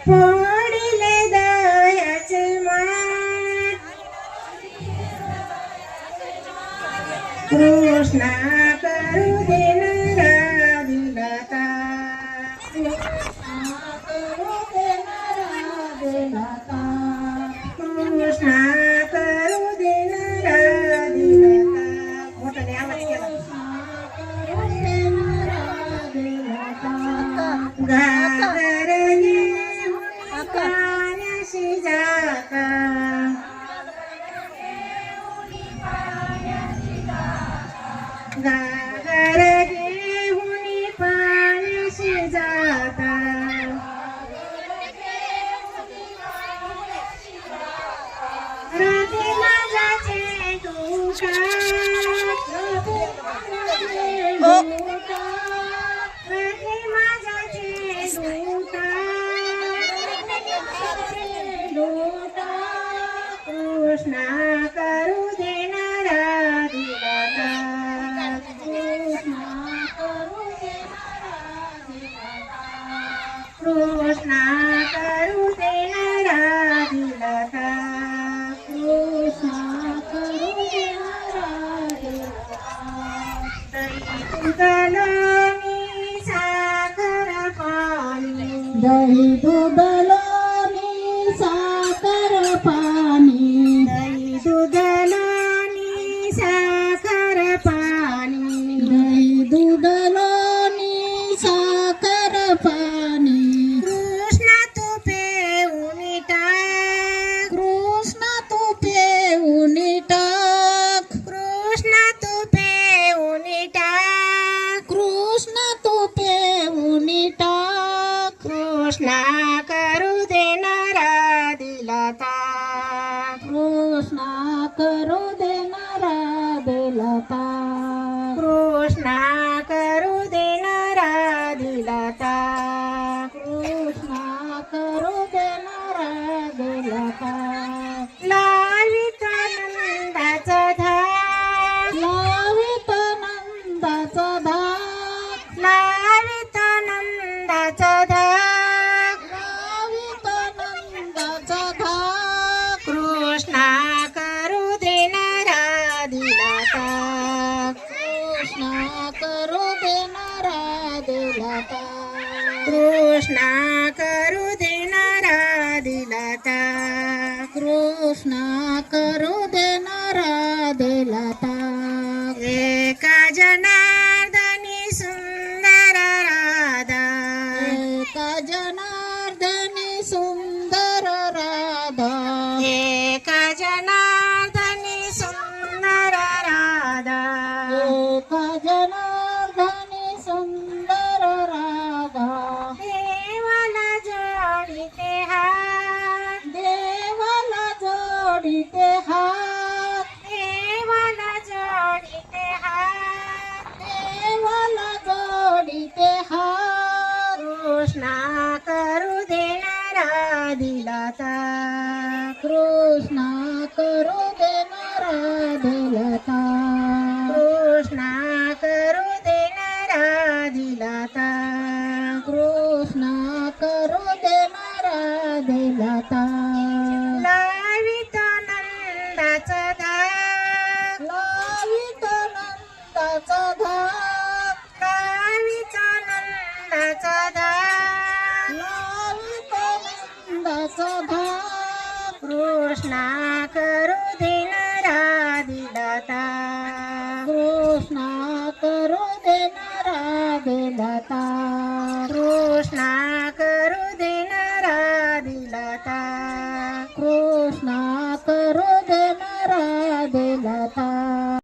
फोडिले दयाचे मान कृष्णा करू दे नराधिलता कृष्णा करू दे नराधिलता मोठ्याने आवाज केला घागर पाण्याशी जाता घागर घेऊन पाण्याशी जाता राधे माझाचे दुःखा राधे माझाचे दुःखा कृष्णा करू दे नराधिलता कृष्णा करू दे नराधिलता कृष्णा करू दे नराधिलता दही साखर पाणी दही दूध लोणी साखर पाणी दही दूध लोणी साखर पाणी दही दूध लोणी साखर पाणी कृष्णा तू पेऊन टाक कृष्णा तू पिऊन टाक कृष्णा तू पेऊन टाक कृष्णा तू पिऊन टाक कृष्णा करू दे नराधिलता कृष्णा करू दे नराधिलता कृष्णा करू दे नराधिलता कृष्णा करू दे नराधिलता लावित नंदाचा धाक लावित नंदाचा धाक लावित नंदाचा धाक लावित नंदाचा धाक कृष्णा करू दे नराधिलता कृष्णा करू दे नराधिलता कृष्णा करू दे नराधिलता कृष्णा करू दे नराधिलता एका जनार्दनी सुंदर राधा एका जनार्दनी सुंदर राधा एका जनार्दनी सुंदर राधा एका जनार्दनी सुंदर राधा देवाला जोडिते हात देवाला जोडिते हात देवाला जोडिते हात देवाला जोडिते हात कृष्णा करू दे नराधिलता कृष्णा करू दे नराधिलता कृष्णा करू दे नराधिलता कृष्णा करू दे नराधिलता लावित नंदाचा धाक लावित नंदाचा धाक लावित नंदाचा धाक लावित नंदाचा धाक कृष्णा करू दे नराधिलता कृष्णा करू दे नराधिलता कृष्णा करू दे नराधिलता कृष्णा करू दे नराधिलता